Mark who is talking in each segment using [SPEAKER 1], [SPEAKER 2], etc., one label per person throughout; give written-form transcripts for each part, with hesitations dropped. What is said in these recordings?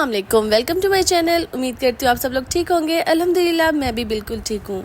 [SPEAKER 1] अस्सलाम वालेकुम, welcome to my channel. उम्मीद करती हूँ आप सब लोग ठीक होंगे। अल्हम्दुलिल्लाह मैं भी बिल्कुल ठीक हूँ।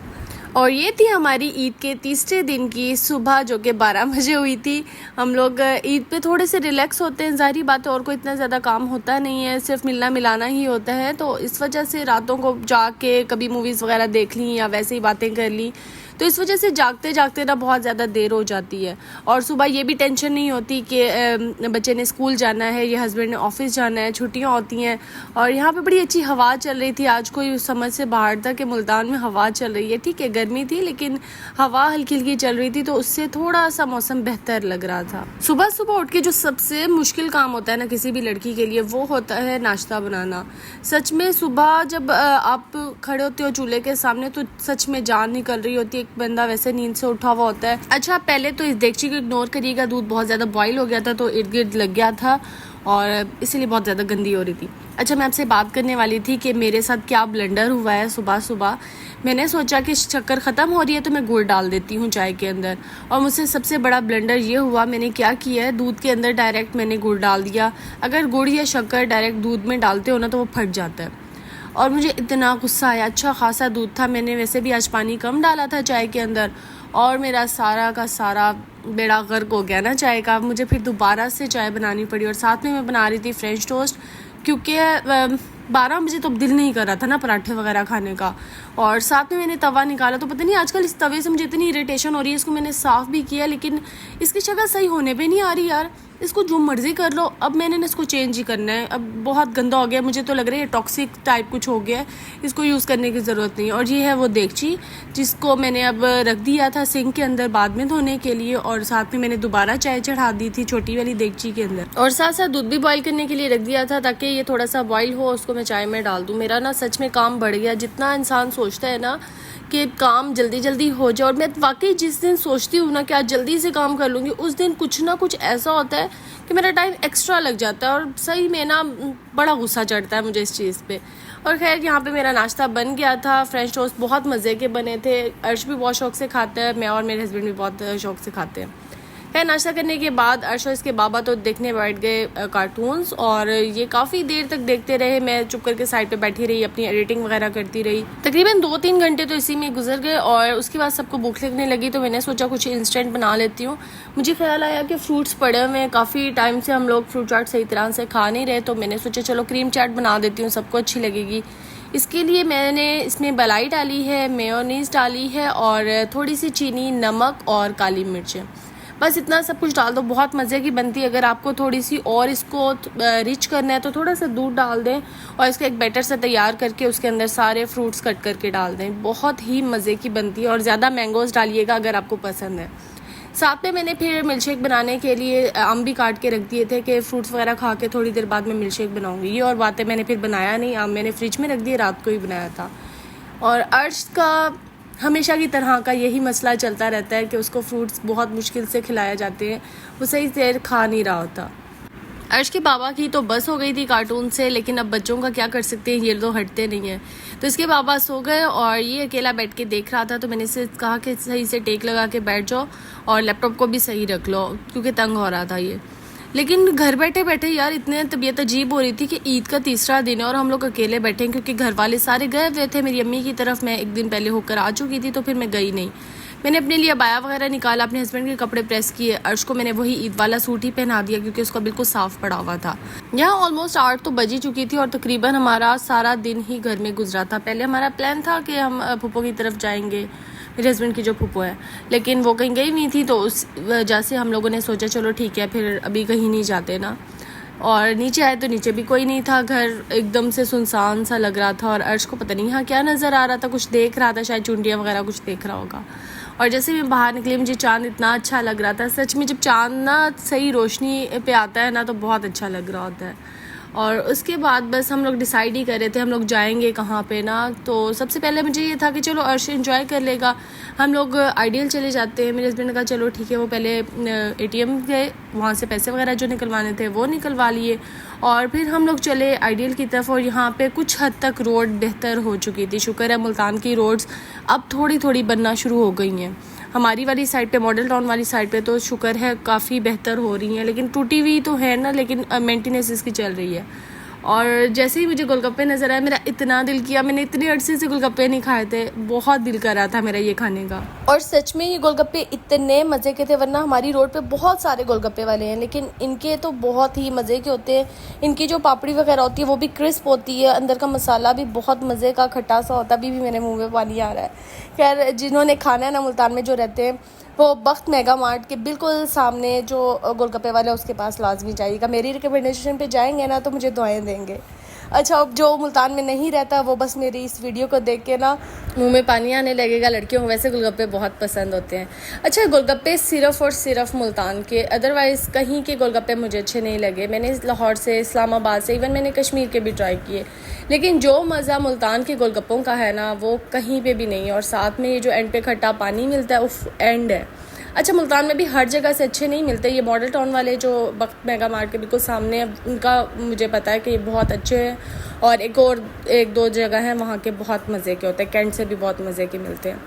[SPEAKER 1] और ये थी हमारी ईद के तीसरे दिन की सुबह, जो कि 12 बजे हुई थी। हम लोग ईद पे थोड़े से रिलैक्स होते हैं, ज़ाहिर बात है, और कोई इतना ज़्यादा काम होता नहीं है, सिर्फ मिलना मिलाना ही होता है। तो इस वजह से रातों को जाके कभी मूवीज़ वगैरह देख ली या वैसे ही बातें कर ली, तो इस वजह से जागते जागते ना बहुत ज़्यादा देर हो जाती है। और सुबह ये भी टेंशन नहीं होती कि बच्चे ने स्कूल जाना है या हस्बैंड ने ऑफिस जाना है, छुट्टियां होती हैं। और यहाँ पे बड़ी अच्छी हवा चल रही थी, आज कोई समझ से बाहर था कि मुल्तान में हवा चल रही है। ठीक है, गर्मी थी लेकिन हवा हल्की हल्की चल रही थी, तो उससे थोड़ा सा मौसम बेहतर लग रहा था। सुबह सुबह उठ के जो सबसे मुश्किल काम होता है ना किसी भी लड़की के लिए, वो होता है नाश्ता बनाना। सच में सुबह जब आप खड़े होते हो चूल्हे के सामने, तो सच में जान निकल रही होती है। बंदा वैसे नींद से उठा हुआ होता है। अच्छा, पहले तो इस देगची को इग्नोर करिएगा, दूध बहुत ज़्यादा बॉईल हो गया था, तो इर्द गिर्द लग गया था और इसीलिए बहुत ज़्यादा गंदी हो रही थी। अच्छा, मैं आपसे बात करने वाली थी कि मेरे साथ क्या ब्लेंडर हुआ है सुबह सुबह। मैंने सोचा कि शक्कर ख़त्म हो रही है तो मैं गुड़ डाल देती हूँ चाय के अंदर, और मुझसे सबसे बड़ा ब्लेंडर ये हुआ। मैंने क्या किया है, दूध के अंदर डायरेक्ट मैंने गुड़ डाल दिया। अगर गुड़ या शक्कर डायरेक्ट दूध में डालते हो ना तो वो फट जाता है, और मुझे इतना गुस्सा आया। अच्छा खासा दूध था, मैंने वैसे भी आज पानी कम डाला था चाय के अंदर, और मेरा सारा का सारा बेड़ा गर्क हो गया ना चाय का। मुझे फिर दोबारा से चाय बनानी पड़ी, और साथ में मैं बना रही थी फ्रेंच टोस्ट, क्योंकि 12 बजे तो दिल नहीं कर रहा था ना पराठे वगैरह खाने का। और साथ में मैंने तवा निकाला, तो पता नहीं आजकल इस तवे से मुझे इतनी इरिटेशन हो रही है। इसको मैंने साफ़ भी किया लेकिन इसकी शक्ल सही होने पे नहीं आ रही यार। इसको जो मर्ज़ी कर लो, अब मैंने ना इसको चेंज ही करना है। अब बहुत गंदा हो गया, मुझे तो लग रहा है ये टॉक्सिक टाइप कुछ हो गया है, इसको यूज़ करने की ज़रूरत नहीं। और ये है वो देगची जिसको मैंने अब रख दिया था सिंक के अंदर बाद में धोने के लिए, और साथ में मैंने दोबारा चाय चढ़ा दी थी छोटी वाली देगची के अंदर, और साथ साथ दूध भी बॉईल करने के लिए रख दिया था ताकि ये थोड़ा सा बॉईल हो, उसको मैं चाय में डाल दूँ। मेरा ना सच में काम बढ़ गया। जितना इंसान सोचता है ना कि काम जल्दी जल्दी हो जाए, और मैं वाकई जिस दिन सोचती हूँ ना कि आज जल्दी से काम कर लूँगी, उस दिन कुछ ना कुछ ऐसा होता है कि मेरा टाइम एक्स्ट्रा लग जाता है, और सही में ना बड़ा गुस्सा चढ़ता है मुझे इस चीज़ पे। और खैर, यहाँ पे मेरा नाश्ता बन गया था। फ्रेंच टोस्ट बहुत मज़े के बने थे। अर्श भी बहुत शौक से खाता है, मैं और मेरे हस्बैंड भी बहुत शौक से खाते हैं। है नाश्ता करने के बाद अर्श और इसके बाबा तो देखने बैठ गए कार्टून्स, और ये काफ़ी देर तक देखते रहे। मैं चुप करके साइड पे बैठी रही, अपनी एडिटिंग वगैरह करती रही। तकरीबन 2-3 घंटे तो इसी में गुजर गए, और उसके बाद सबको भूख लगने लगी, तो मैंने सोचा कुछ इंस्टेंट बना लेती हूँ। मुझे ख्याल आया कि फ्रूट्स पड़े हुए हैं, काफ़ी टाइम से हम लोग फ्रूट चाट सही तरह से खा नहीं रहे, तो मैंने सोचा चलो क्रीम चाट बना देती हूँ, सबको अच्छी लगेगी। इसके लिए मैंने इसमें मलाई डाली है, मेयोनीज़ डाली है, और थोड़ी सी चीनी, नमक और काली मिर्चें, बस इतना सब कुछ डाल दो। बहुत मज़े की बनती है। अगर आपको थोड़ी सी और इसको रिच करना है तो थोड़ा सा दूध डाल दें, और इसका एक बैटर से तैयार करके उसके अंदर सारे फ्रूट्स कट करके डाल दें। बहुत ही मज़े की बनती है, और ज़्यादा मैंगोज़ डालिएगा अगर आपको पसंद है। साथ में मैंने फिर मिल्क शेक बनाने के लिए आम भी काट के रख दिए थे कि फ्रूट्स वगैरह खा के थोड़ी देर बाद में मिल्क शेक बनाऊँगी। ये और बातें, मैंने फिर बनाया नहीं, आम मैंने फ्रिज में रख दिए, रात को ही बनाया था। और अर्श का हमेशा की तरह का यही मसला चलता रहता है कि उसको फ्रूट्स बहुत मुश्किल से खिलाए जाते हैं, वो सही से खा नहीं रहा होता। अर्श के बाबा की तो बस हो गई थी कार्टून से, लेकिन अब बच्चों का क्या कर सकते हैं, ये तो हटते नहीं हैं। तो इसके बाबा सो गए और ये अकेला बैठ के देख रहा था, तो मैंने इससे कहा कि सही से टेक लगा के बैठ जाओ और लैपटॉप को भी सही रख लो, क्योंकि तंग हो रहा था ये। लेकिन घर बैठे बैठे यार इतने तबीयत अजीब हो रही थी कि ईद का तीसरा दिन है और हम लोग अकेले बैठे हैं, क्योंकि घर वाले सारे गए हुए थे। मेरी अम्मी की तरफ मैं एक दिन पहले होकर आ चुकी थी, तो फिर मैं गई नहीं। मैंने अपने लिए अबाया वगैरह निकाला, अपने हस्बैंड के कपड़े प्रेस किए। अर्श को मैंने वही ईद वाला सूट ही पहना दिया, क्योंकि उसका बिल्कुल साफ पड़ा हुआ था। यहाँ ऑलमोस्ट 8 तो बज ही चुकी थी, और तकरीबन हमारा सारा दिन ही घर में गुजरा था। पहले हमारा प्लान था कि हम फूफो की तरफ जाएंगे, मेरे हस्बैंड की जो फूफो है, लेकिन वो कहीं गई हुई थी, तो उस वजह से हम लोगों ने सोचा चलो ठीक है, फिर अभी कहीं नहीं जाते ना। और नीचे आए तो नीचे भी कोई नहीं था, घर एकदम से सुनसान सा लग रहा था। और अर्श को पता नहीं यहाँ क्या नज़र आ रहा था, कुछ देख रहा था, शायद चुंडियाँ वगैरह कुछ देख रहा होगा। और जैसे मैं बाहर निकली, मुझे चांद इतना अच्छा लग रहा था। सच में जब चांद ना सही रोशनी पे आता है ना, तो बहुत अच्छा लग रहा होता है। और उसके बाद बस हम लोग डिसाइड ही कर रहे थे हम लोग जाएंगे कहाँ पे ना। तो सबसे पहले मुझे ये था कि चलो अर्श एंजॉय कर लेगा, हम लोग आइडियल चले जाते हैं। मेरे हस्बैंड ने कहा चलो ठीक है। वो पहले ATM गए, वहाँ से पैसे वगैरह जो निकलवाने थे वो निकलवा लिए, और फिर हम लोग चले आइडियल की तरफ। और यहाँ पे कुछ हद तक रोड बेहतर हो चुकी थी, शुक्र है। मुल्तान की रोड्स अब थोड़ी थोड़ी बनना शुरू हो गई हैं। हमारी वाली साइड पे, मॉडल टाउन वाली साइड पे तो शुक्र है काफ़ी बेहतर हो रही हैं, लेकिन टूटी हुई तो है ना, लेकिन मेंटेनेंस इसकी चल रही है। और जैसे ही मुझे गोलगप्पे नज़र आए मेरा इतना दिल किया, मैंने इतने अरसे से गोलगप्पे नहीं खाए थे, बहुत दिल कर रहा था मेरा ये खाने का। और सच में ये गोलगप्पे इतने मज़े के थे, वरना हमारी रोड पे बहुत सारे गोलगप्पे वाले हैं लेकिन इनके तो बहुत ही मज़े के होते हैं। इनकी जो पापड़ी वगैरह होती है वो भी क्रिस्प होती है, अंदर का मसाला भी बहुत मज़े का खट्टा सा होता है। अभी भी मेरे मुँह में पानी आ रहा है। खैर जिन्होंने खाना है ना मुल्तान में जो रहते हैं वो बख्त मेगा मार्ट के बिल्कुल सामने जो गोलगप्पे वाला है उसके पास लाजमी जाइएगा। मेरी रिकमेंडेशन पे जाएंगे ना तो मुझे दुआएं देंगे। अच्छा, अब जो मुल्तान में नहीं रहता वो बस मेरी इस वीडियो को देख के ना मुंह में पानी आने लगेगा। लड़कियों को वैसे गोलगप्पे बहुत पसंद होते हैं। अच्छा, गोलगप्पे सिर्फ़ और सिर्फ मुल्तान के, अदरवाइज़ कहीं के गोलगप्पे मुझे अच्छे नहीं लगे। मैंने लाहौर से, इस्लामाबाद से, इवन मैंने कश्मीर के भी ट्राई किए, लेकिन जो मज़ा मुल्तान के गोलगप्पों का है ना वो कहीं पे भी नहीं है। और साथ में ये जो एंड पे खट्टा पानी मिलता है, उफ एंड है। अच्छा, मुल्तान में भी हर जगह से अच्छे नहीं मिलते। ये मॉडल टाउन वाले जो बख्त मेगा मार्ट के बिल्कुल सामने है उनका मुझे पता है कि ये बहुत अच्छे हैं, और एक दो जगह हैं वहाँ के बहुत मज़े के होते हैं। कैंट से भी बहुत मज़े के मिलते हैं।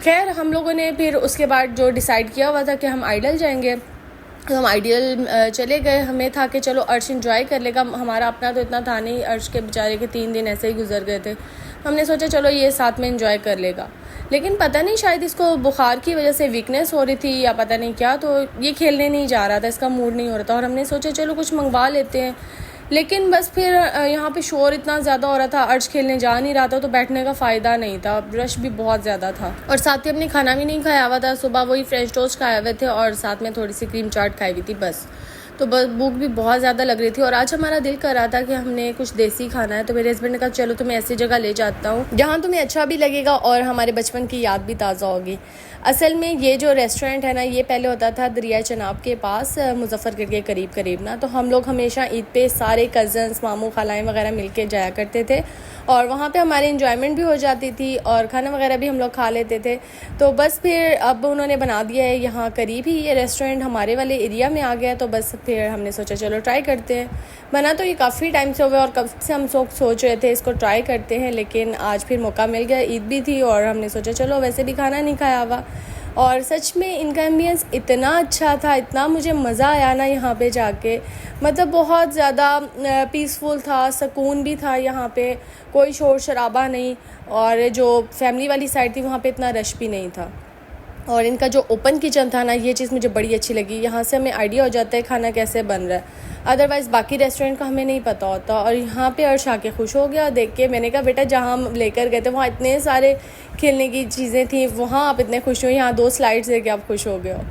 [SPEAKER 1] खैर हम लोगों ने फिर उसके बाद जो डिसाइड किया हुआ था कि हम आइडल जाएंगे, तो हम आइडियल चले गए। हमें था कि चलो अर्श इंजॉय कर लेगा, हमारा अपना तो इतना था नहीं। अर्श के बेचारे के 3 दिन ऐसे ही गुजर गए थे। हमने सोचा चलो ये साथ में इंजॉय कर लेगा, लेकिन पता नहीं शायद इसको बुखार की वजह से वीकनेस हो रही थी या पता नहीं क्या, तो ये खेलने नहीं जा रहा था, इसका मूड नहीं हो रहा था। और हमने सोचा चलो कुछ मंगवा लेते हैं, लेकिन बस फिर यहाँ पे शोर इतना ज़्यादा हो रहा था, अर्श खेलने जा नहीं रहा था, तो बैठने का फ़ायदा नहीं था। रश भी बहुत ज़्यादा था और साथ ही हमने खाना भी नहीं खाया हुआ था। सुबह वही फ्रेंच टोस्ट खाए हुए थे और साथ में थोड़ी सी क्रीम चाट खाई हुई थी बस। तो बस भूख भी बहुत ज़्यादा लग रही थी और आज हमारा दिल कर रहा था कि हमने कुछ देसी खाना है। तो मेरे हस्बैंड ने कहा चलो तुम्हें ऐसी जगह ले जाता हूँ जहाँ तुम्हें अच्छा भी लगेगा और हमारे बचपन की याद भी ताज़ा होगी। असल में ये जो रेस्टोरेंट है ना, ये पहले होता था दरिया चनाब के पास, मुजफ्फरगढ़ के करीब ना। तो हम लोग हमेशा ईद पे सारे कज़न्स, मामू, खालाएँ वगैरह मिल के जाया करते थे और वहाँ पे हमारी इंजॉयमेंट भी हो जाती थी और खाना वगैरह भी हम लोग खा लेते थे। तो बस फिर अब उन्होंने बना दिया है यहाँ करीब ही, ये रेस्टोरेंट हमारे वाले एरिया में आ गया। तो बस फिर हमने सोचा चलो ट्राई करते हैं। बना तो ये काफ़ी टाइम से हुआ और कब से हम सोच रहे थे इसको ट्राई करते हैं, लेकिन आज फिर मौका मिल गया। ईद भी थी और हमने सोचा चलो, वैसे भी खाना नहीं खाया हुआ। और सच में इनका एम्बियंस इतना अच्छा था, इतना मुझे मज़ा आया ना यहाँ पे जाके, मतलब बहुत ज़्यादा पीसफुल था, सुकून भी था यहाँ पे, कोई शोर शराबा नहीं। और जो फैमिली वाली साइड थी वहाँ पे इतना रश भी नहीं था। और इनका जो ओपन किचन था ना, ये चीज़ मुझे बड़ी अच्छी लगी। यहाँ से हमें आइडिया हो जाता है खाना कैसे बन रहा है, अदरवाइज़ बाकी रेस्टोरेंट का हमें नहीं पता होता। और यहाँ पे अर्श आके खुश हो गया देख के। मैंने कहा बेटा जहाँ हम लेकर गए थे वहाँ इतने सारे खेलने की चीज़ें थी, वहाँ आप इतने खुश हो, यहाँ 2 स्लाइड्स देके आप खुश हो गए हो।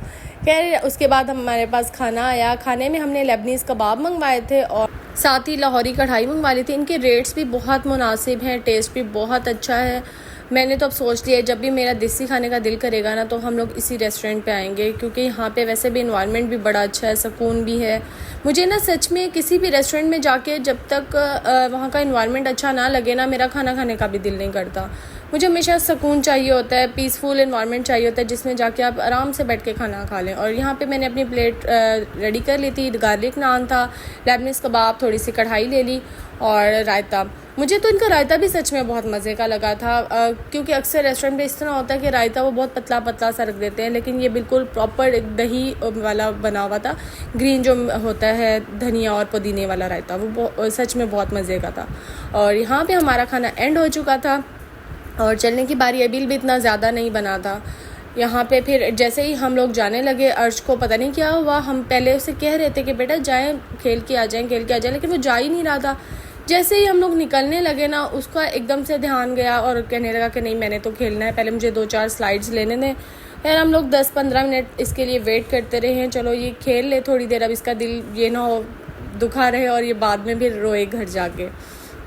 [SPEAKER 1] खैर उसके बाद हमारे पास खाना आया। खाने में हमने लेबनीज़ कबाब मंगवाए थे और साथ ही लाहौरी कढ़ाई मंगवा ली थी। इनके रेट्स भी बहुत मुनासिब हैं, टेस्ट भी बहुत अच्छा है। मैंने तो अब सोच लिया जब भी मेरा देसी खाने का दिल करेगा ना तो हम लोग इसी रेस्टोरेंट पे आएंगे, क्योंकि यहाँ पे वैसे भी इन्वायरमेंट भी बड़ा अच्छा है, सुकून भी है। मुझे ना सच में किसी भी रेस्टोरेंट में जाके जब तक वहाँ का इन्वायरमेंट अच्छा ना लगे ना, मेरा खाना खाने का भी दिल नहीं करता। मुझे हमेशा सुकून चाहिए होता है, पीसफुल इन्वायरमेंट चाहिए होता है जिसमें जाके आप आराम से बैठ के खाना खा लें। और यहाँ पे मैंने अपनी प्लेट रेडी कर ली थी। गार्लिक नान था, लेबनीज़ कबाब, थोड़ी सी कढ़ाई ले ली और रायता। मुझे तो इनका रायता भी सच में बहुत मज़े का लगा था, क्योंकि अक्सर रेस्टोरेंट पे इस तरह होता है कि रायता वो बहुत पतला पतला सा रख देते हैं, लेकिन ये बिल्कुल प्रॉपर दही वाला बना हुआ था। ग्रीन जो होता है धनिया और पुदीने वाला रायता, वो सच में बहुत मज़े का था। और यहाँ पे हमारा खाना एंड हो चुका था और चलने की बारी। बिल भी इतना ज़्यादा नहीं बना था यहाँ पे। फिर जैसे ही हम लोग जाने लगे, अर्श को पता नहीं क्या हुआ, हम पहले उसे कह रहे थे कि बेटा जाएं, खेल के आ जाएं, लेकिन वो जा ही नहीं रहा था। जैसे ही हम लोग निकलने लगे ना, उसका एकदम से ध्यान गया और कहने लगा कि नहीं मैंने तो खेलना है, पहले मुझे 2-4 स्लाइड्स लेने दें। यार हम लोग 10-15 मिनट इसके लिए वेट करते रहे हैं, चलो ये खेल ले थोड़ी देर, अब इसका दिल ये ना हो दुखा रहे और ये बाद में भी रोए घर जाके।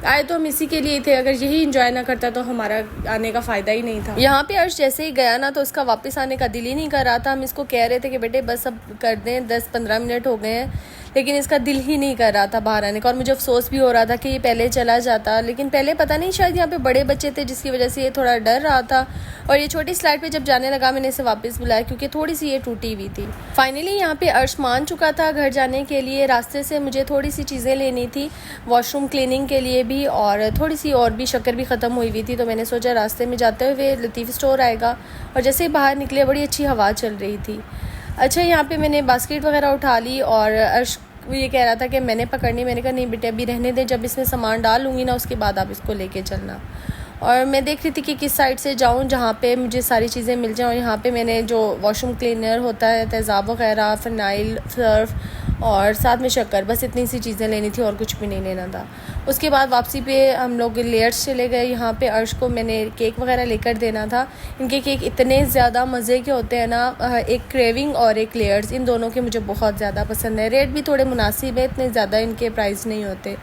[SPEAKER 1] आए तो हम इसी के लिए थे, अगर यही इंजॉय ना करता तो हमारा आने का फ़ायदा ही नहीं था। यहाँ पे अर्श जैसे ही गया ना तो इसका वापस आने का दिल ही नहीं कर रहा था। हम इसको कह रहे थे कि बेटे बस अब कर दें, 10-15 मिनट हो गए हैं, लेकिन इसका दिल ही नहीं कर रहा था बाहर आने का। और मुझे अफसोस भी हो रहा था कि ये पहले चला जाता, लेकिन पहले पता नहीं शायद यहाँ पे बड़े बच्चे थे जिसकी वजह से ये थोड़ा डर रहा था। और ये छोटी स्लाइड पे जब जाने लगा मैंने इसे वापस बुलाया क्योंकि थोड़ी सी ये टूटी हुई थी। फाइनली यहाँ पे अर्श मान चुका था घर जाने के लिए। रास्ते से मुझे थोड़ी सी चीज़ें लेनी थी, वॉशरूम क्लीनिंग के लिए भी, और थोड़ी सी और भी शक्कर भी ख़त्म हुई हुई थी। तो मैंने सोचा रास्ते में जाते हुए लतीफ़ स्टोर आएगा, और जैसे ही बाहर निकले बड़ी अच्छी हवा चल रही थी। अच्छा, यहाँ पे मैंने बास्केट वगैरह उठा ली और अर्श ये कह रहा था कि मैंने पकड़नी, मैंने कहा नहीं बेटे अभी रहने दें, जब इसमें सामान डाल लूँगी ना उसके बाद आप इसको लेके चलना। और मैं देख रही थी कि किस साइड से जाऊँ जहाँ पे मुझे सारी चीज़ें मिल जाएँ। और यहाँ पे मैंने जो वॉशरूम क्लीनर होता है, तेज़ाब वगैरह, फ़िनाइल, सर्फ और साथ में शक्कर, बस इतनी सी चीज़ें लेनी थी और कुछ भी नहीं लेना था। उसके बाद वापसी पे हम लोग लेयर्स चले गए। यहाँ पे अर्श को मैंने केक वगैरह लेकर देना था। इनके केक इतने ज़्यादा मज़े के होते हैं ना, एक क्रेविंग और एक लेयर्स, इन दोनों के मुझे बहुत ज़्यादा पसंद है। रेट भी थोड़े मुनासिब है, इतने ज़्यादा इनके प्राइस नहीं होते।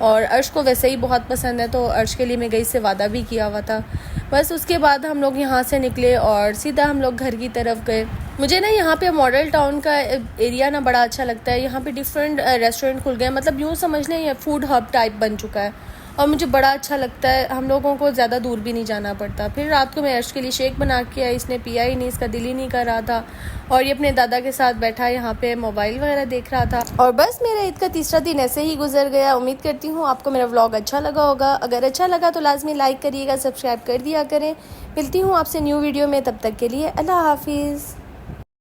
[SPEAKER 1] और अर्श को वैसे ही बहुत पसंद है, तो अर्श के लिए मैं गई से वादा भी किया हुआ था। बस उसके बाद हम लोग यहाँ से निकले और सीधा हम लोग घर की तरफ गए। मुझे ना यहाँ पे मॉडल टाउन का एरिया ना बड़ा अच्छा लगता है। यहाँ पे डिफरेंट रेस्टोरेंट खुल गए, मतलब यूँ समझ लें ये फूड हब टाइप बन चुका है और मुझे बड़ा अच्छा लगता है। हम लोगों को ज़्यादा दूर भी नहीं जाना पड़ता। फिर रात को मैं अर्श के लिए शेक बना के आई, इसने पिया ही नहीं, इसका दिल ही नहीं कर रहा था और ये अपने दादा के साथ बैठा यहाँ पे मोबाइल वगैरह देख रहा था। और बस मेरा ईद का तीसरा दिन ऐसे ही गुजर गया। उम्मीद करती हूँ आपको मेरा व्लॉग अच्छा लगा होगा। अगर अच्छा लगा तो लाजमी लाइक करिएगा, सब्सक्राइब कर दिया करें। मिलती हूँ आपसे न्यू वीडियो में, तब तक के लिए अल्लाह हाफिज़।